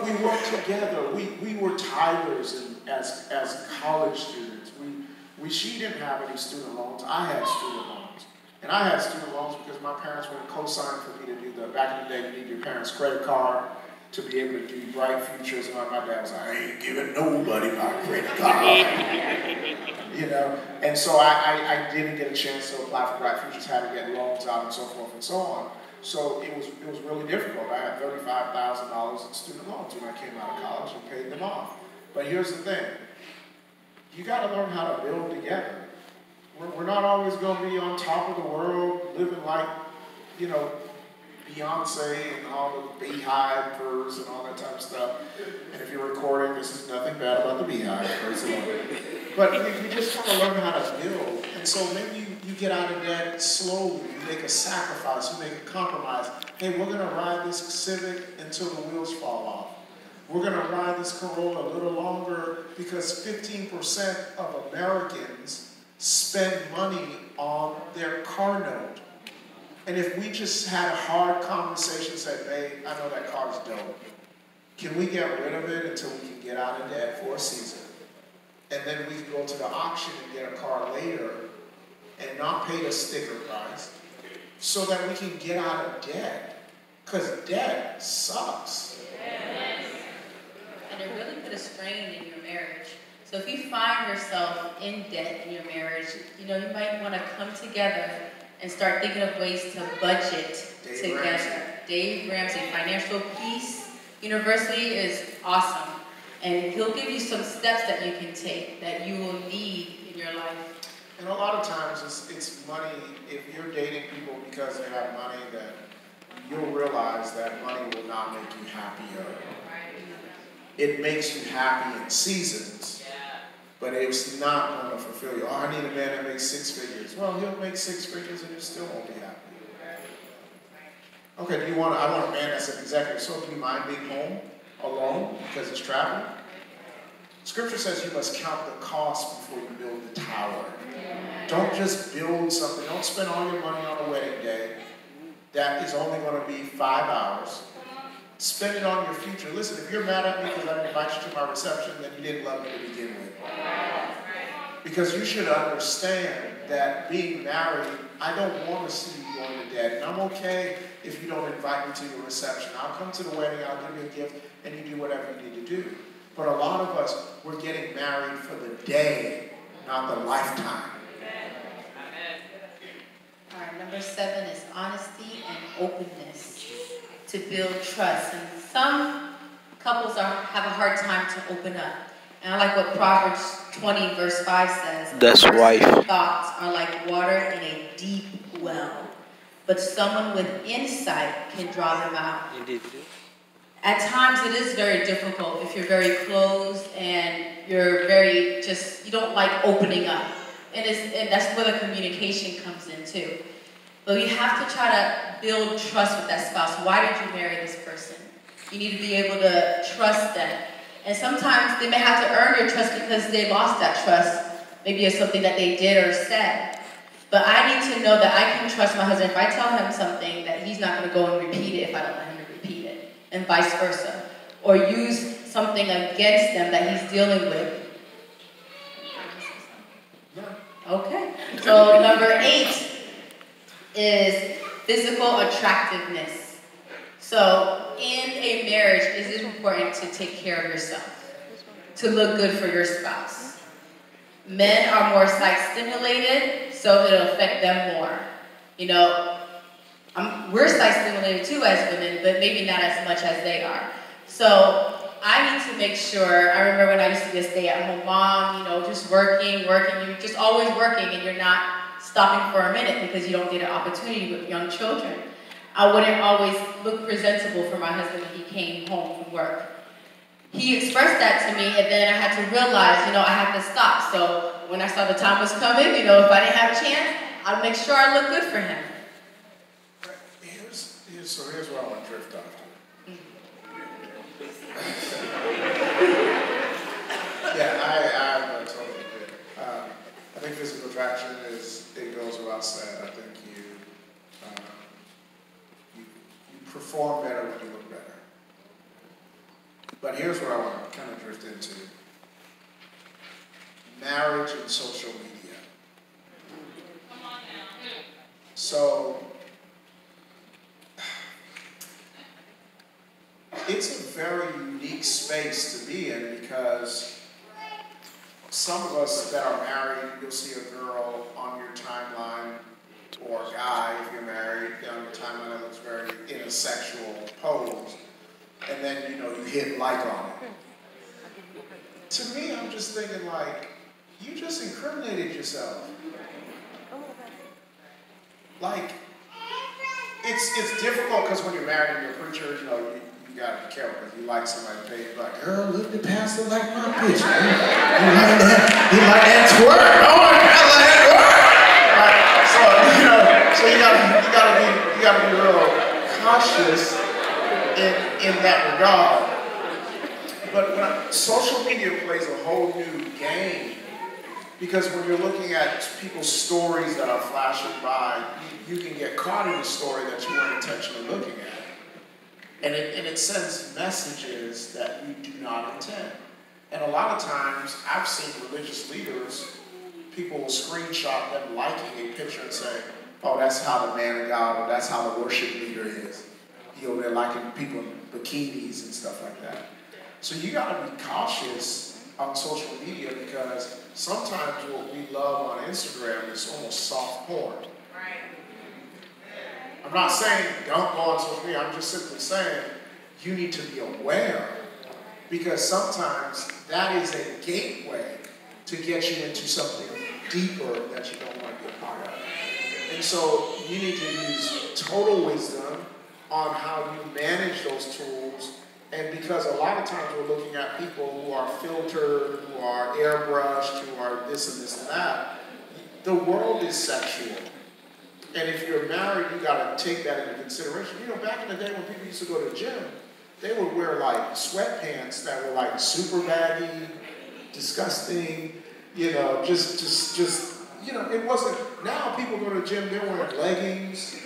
We worked together. We were tithers and as college students. She didn't have any student loans. I had student loans. And I had student loans because my parents wouldn't co-sign for me to do the, back in the day, you need your parents' credit card to be able to do bright futures. And my dad was like, I ain't giving nobody my credit card. You know? And so I didn't get a chance to apply for bright futures, had to get loans out and so forth and so on. So it was really difficult. I had $35,000 in student loans when I came out of college and paid them off. But here's the thing. You got to learn how to build together. We're not always going to be on top of the world, living like, you know, Beyonce and all the Beehive-ers and all that type of stuff. And if you're recording, this is nothing bad about the Beehive. But you just got to learn how to build. And so maybe you get out of debt slowly. You make a sacrifice. You make a compromise. Hey, we're going to ride this Civic until the wheels fall off. We're going to ride this Corolla a little longer because 15% of Americans spend money on their car note. And if we just had a hard conversation, said, babe, I know that car's dope. Can we get rid of it until we can get out of debt for a season? And then we can go to the auction and get a car later and not pay the sticker price so that we can get out of debt. Because debt sucks. Yes. And it really put a strain in your marriage. So if you find yourself in debt in your marriage, you know, you might want to come together and start thinking of ways to budget together. Dave Ramsey, Financial Peace University is awesome. And he'll give you some steps that you can take that you will need in your life. And a lot of times it's money. If you're dating people because they have money, then you'll realize that money will not make you happier. It makes you happy in seasons, but it's not going to fulfill you. Oh, I need a man that makes 6 figures. Well, he'll make 6 figures and you still won't be happy. Okay, I want a man that's an executive. So do you mind being home alone because he's traveling? Scripture says you must count the cost before you build the tower. Don't just build something. Don't spend all your money on a wedding day that is only going to be 5 hours. Spend it on your future. Listen, if you're mad at me because I didn't invite you to my reception, then you didn't love me to begin with. Because you should understand that being married, I don't want to see you going to debt. And I'm okay if you don't invite me to your reception. I'll come to the wedding, I'll give you a gift, and you do whatever you need to do. But a lot of us, we're getting married for the day, not the lifetime. All right, number 7 is honesty and openness to build trust. And some couples have a hard time to open up. And I like what Proverbs 20 verse 5 says. That's right. Thoughts are like water in a deep well, but someone with insight can draw them out. Indeed. At times it is very difficult if you're very closed and you're very you don't like opening up. And that's where the communication comes in too. But you have to try to build trust with that spouse. Why did you marry this person? You need to be able to trust them. And sometimes they may have to earn your trust because they lost that trust. Maybe it's something that they did or said. But I need to know that I can trust my husband. If I tell him something, that he's not going to go and repeat it if I don't let him to repeat it. And vice versa. Or use something against them that he's dealing with. Okay. So number 8 is physical attractiveness. So in a marriage, it is important to take care of yourself, to look good for your spouse. Men are more sight stimulated, so it'll affect them more. You know, we're sight stimulated too as women, but maybe not as much as they are. So I need to make sure, I remember when I used to be a stay-at-home mom, you know, just working, you're just always working and you're not stopping for a minute because you don't get an opportunity with young children. I wouldn't always look presentable for my husband when he came home from work. He expressed that to me, and then I had to realize, you know, I have to stop. So when I saw the time was coming, you know, if I didn't have a chance, I'd make sure I look good for him. Here's where I want to drift off to. Yeah, I totally agree. I think physical attraction it goes without saying. I think you perform better when you look better. But here's what I want to kind of drift into. Marriage and social media. So, it's a very unique space to be in because some of us that are married, you'll see a girl on your timeline, or a guy, if you're married, down your timeline that looks very in a sexual pose, and then, you hit like on it. To me, I'm just thinking like, you just incriminated yourself. Like, it's difficult because when you're married and you're a preacher, you gotta be careful because you like somebody to pay you like, girl, look, the pastor like my picture. You like that twerk? Oh my God, like that twerk! So you gotta be real cautious in that regard. But social media plays a whole new game because when you're looking at people's stories that are flashing by, you can get caught in a story that you weren't intentionally looking at. And it sends messages that you do not intend. And a lot of times, I've seen religious leaders, people will screenshot them liking a picture and say, oh, that's how the man of God, or that's how the worship leader is. They're liking people in bikinis and stuff like that. So you gotta be cautious on social media because sometimes what we love on Instagram is almost soft porn. I'm not saying don't go on social media, I'm just simply saying you need to be aware because sometimes that is a gateway to get you into something deeper that you don't want to be a part of. And so you need to use total wisdom on how you manage those tools. And because a lot of times we're looking at people who are filtered, who are airbrushed, who are this and this and that, the world is sexual. And if you're married, you got to take that into consideration. Back in the day when people used to go to the gym, they would wear like sweatpants that were like super baggy, disgusting, just it wasn't. Now people go to the gym, they're wearing leggings,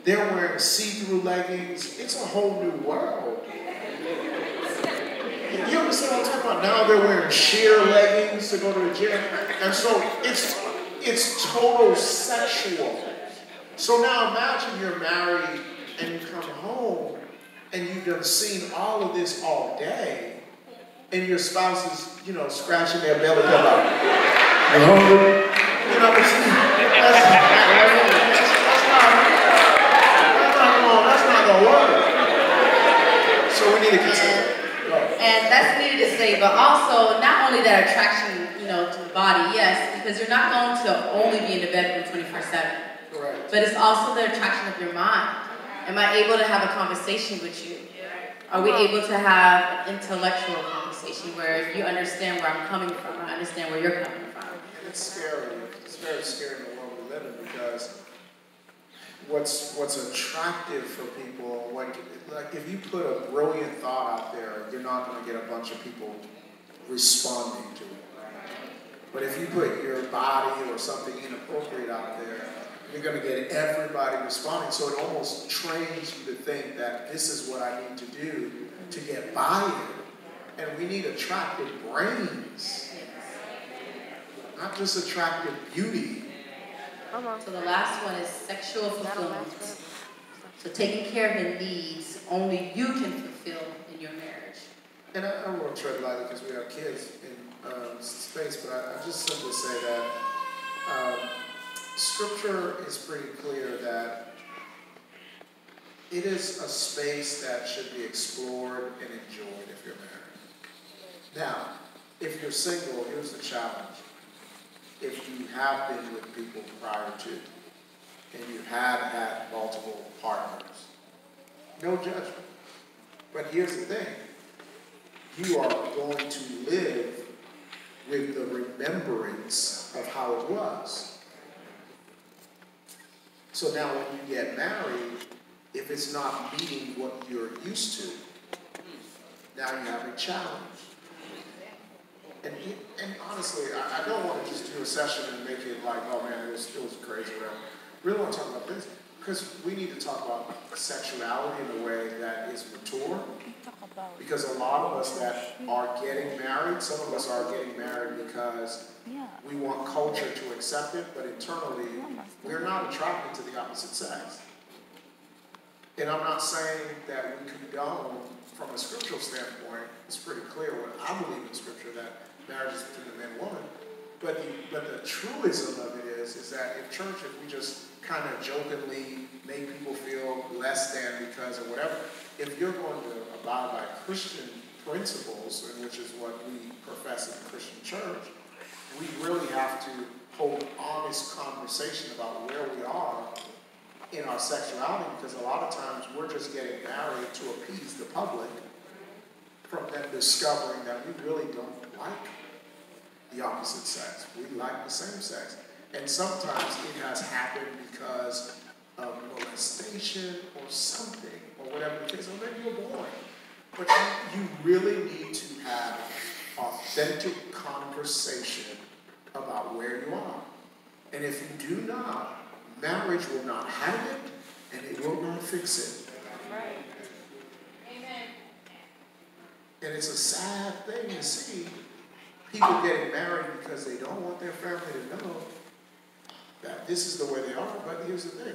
they're wearing see-through leggings. It's a whole new world. You understand what I'm talking about? Now they're wearing sheer leggings to go to the gym. And so it's total sexual. So now imagine you're married and you come home and you've done seen all of this all day and your spouse is, scratching their belly up like, you hungry? That's not going to work. So we need to consider. And that's needed to say, but also not only that attraction, to the body, yes, because you're not going to only be in the bedroom 24/7. Correct. But it's also the attraction of your mind. Am I able to have a conversation with you? Are we able to have an intellectual conversation where you understand where I'm coming from, I understand where you're coming from? And it's scary. It's very scary in the world we live in because what's attractive for people, like if you put a brilliant thought out there, you're not going to get a bunch of people responding to it. But if you put your body or something inappropriate out there, you're going to get everybody responding. So it almost trains you to think that this is what I need to do to get by it. And we need attractive brains, not just attractive beauty. So the last one is sexual fulfillment. So taking care of the needs only you can fulfill in your marriage. And I don't want to tread lightly because we have kids in space, but I just simply say that Scripture is pretty clear that it is a space that should be explored and enjoyed if you're married. Now, if you're single, here's the challenge. If you have been with people prior to, and you have had multiple partners, no judgment. But here's the thing. You are going to live with the remembrance of how it was. So now when you get married, if it's not meeting what you're used to, now you have a challenge. And honestly, I don't want to just do a session and make it like, oh man, it was crazy. I really want to talk about business. because we need to talk about sexuality in a way that is mature. Because a lot of us that are getting married, some of us are getting married because we want culture to accept it, but internally, we're not attracted to the opposite sex. And I'm not saying that we condone, from a scriptural standpoint, it's pretty clear what I believe in Scripture, that marriage is between a man and woman. But the truism of it is that in church, if we just kind of jokingly make people feel less than because of whatever, if you're going to abide by Christian principles, and which is what we profess in the Christian church, we really have to hold honest conversation about where we are in our sexuality, because a lot of times we're just getting married to appease the public from them discovering that we really don't like the opposite sex. We like the same sex. And sometimes it has happened because of molestation or something, or whatever the case, or maybe you're born. But you really need to have authentic conversation about where you are. And if you do not, marriage will not have it, and it will not fix it. Right. Amen. And it's a sad thing to see people getting married because they don't want their family to know that this is the way they are. But here's the thing.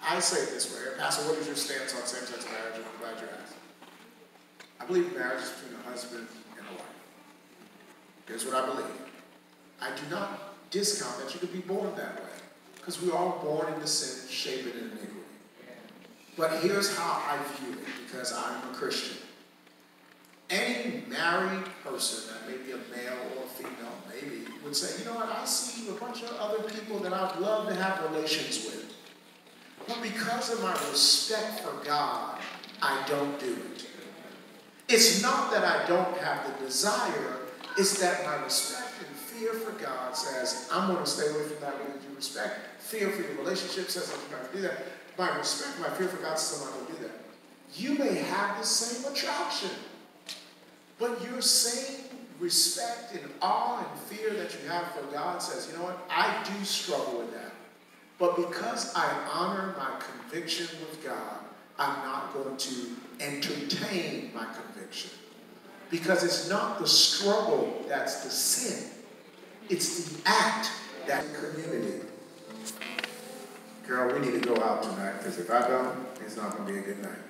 I say it this way. Pastor, what is your stance on same-sex marriage? And I'm glad you asked. I believe marriage is between a husband and a wife. Here's what I believe. I do not discount that you could be born that way, because we are all born into sin, shaped in iniquity. But here's how I view it, because I'm a Christian. Any married person, that may be a male or a female, maybe, would say, you know what, I see a bunch of other people that I'd love to have relations with. But because of my respect for God, I don't do it. It's not that I don't have the desire, it's that my respect and fear for God says, I'm going to stay away from that with due respect. Fear for your relationship says I'm not going to do that. My respect, my fear for God says I'm not going to do that. You may have the same attraction, but your same respect and awe and fear that you have for God says, you know what, I do struggle with that. But because I honor my conviction with God, I'm not going to entertain my conviction. Because it's not the struggle that's the sin. It's the act that's community. Girl, we need to go out tonight, because if I don't, it's not going to be a good night.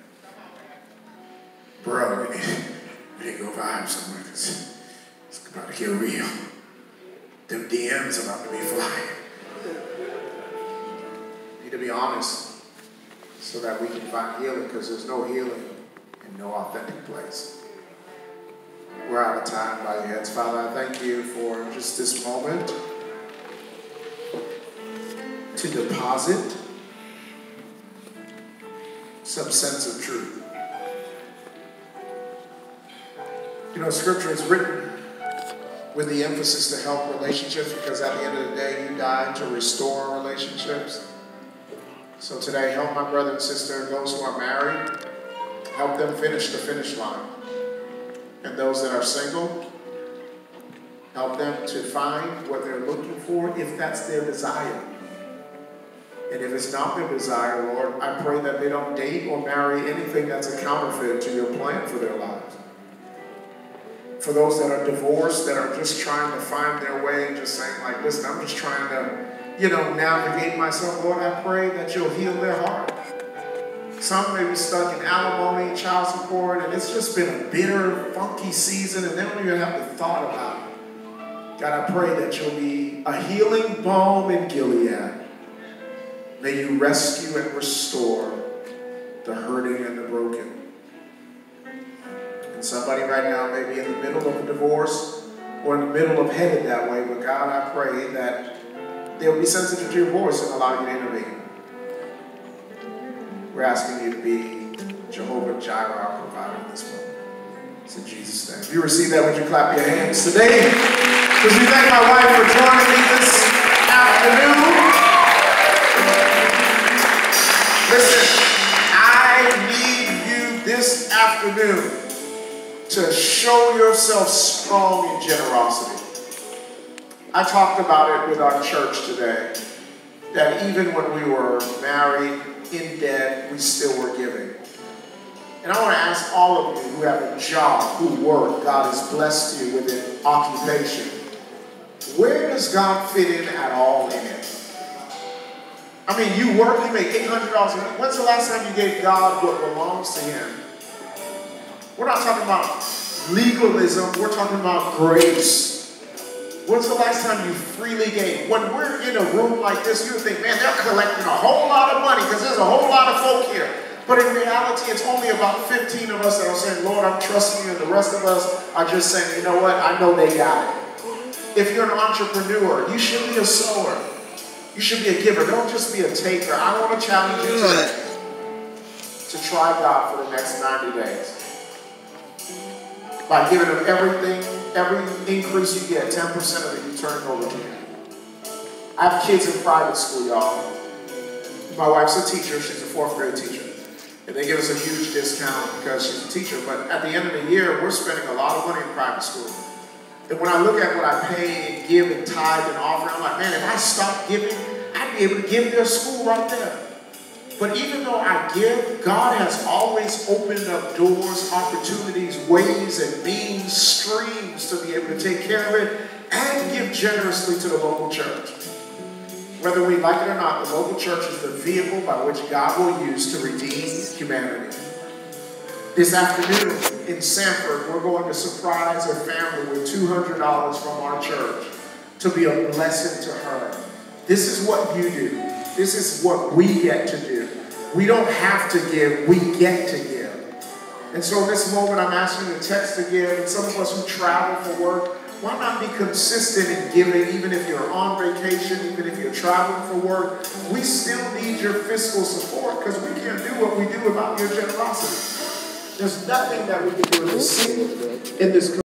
Bro, we need to go vibe somewhere, because it's about to get real. Them DMs about to be flying. Need to be honest so that we can find healing, because there's no healing in no authentic place. We're out of time. Bow your heads. Father, I thank you for just this moment to deposit some sense of truth. You know, Scripture is written with the emphasis to help relationships, because at the end of the day, you died to restore relationships. So today, help my brother and sister and those who are married, help them finish the finish line. And those that are single, help them to find what they're looking for, if that's their desire. And if it's not their desire, Lord, I pray that they don't date or marry anything that's a counterfeit to your plan for their lives. For those that are divorced, that are just trying to find their way, just saying like, listen, I'm just trying to, navigate myself, Lord, I pray that you'll heal their heart. Some may be stuck in alimony, child support, and it's just been a bitter, funky season, and they don't even have the thought about it. God, I pray that you'll be a healing balm in Gilead. May you rescue and restore the hurting and the broken. And somebody right now may be in the middle of a divorce or in the middle of headed that way, but God, I pray that they'll be sensitive to your voice and allow you to intervene. We're asking you to be Jehovah Jireh, our provider in this moment. It's in Jesus' name. If you receive that, would you clap your hands today? Because we thank my wife for joining me this afternoon. Listen, I need you this afternoon to show yourself strong in generosity. I talked about it with our church today. that even when we were married, in debt, we still were giving. And I want to ask all of you who have a job, who work, God has blessed you with an occupation. Where does God fit in at all in it? I mean, you work, you make $800 a week. When's the last time you gave God what belongs to Him? We're not talking about legalism, we're talking about grace. When's the last time you freely gave? When we're in a room like this, you would think, man, they're collecting a whole lot of money because there's a whole lot of folk here. But in reality, it's only about 15 of us that are saying, Lord, I'm trusting you, and the rest of us are just saying, you know what, I know they got it. If you're an entrepreneur, you should be a sower. You should be a giver. Don't just be a taker. I want to challenge you today to try God for the next 90 days. By giving Him everything, every increase you get, 10% of it, you turn it over to Him. I have kids in private school, y'all. My wife's a teacher. She's a 4th grade teacher. And they give us a huge discount because she's a teacher. But at the end of the year, we're spending a lot of money in private school. And when I look at what I pay and give and tithe and offer, I'm like, man, if I stopped giving, I'd be able to give their school right there. But even though I give, God has always opened up doors, opportunities, ways, and means, streams to be able to take care of it and give generously to the local church. Whether we like it or not, the local church is the vehicle by which God will use to redeem humanity. This afternoon in Sanford, we're going to surprise a family with $200 from our church to be a blessing to her. This is what you do. This is what we get to do. We don't have to give, we get to give. And so in this moment, I'm asking you to text to give. And some of us who travel for work, why not be consistent in giving, even if you're on vacation, even if you're traveling for work? We still need your fiscal support because we can't do what we do without your generosity. There's nothing that we can do in this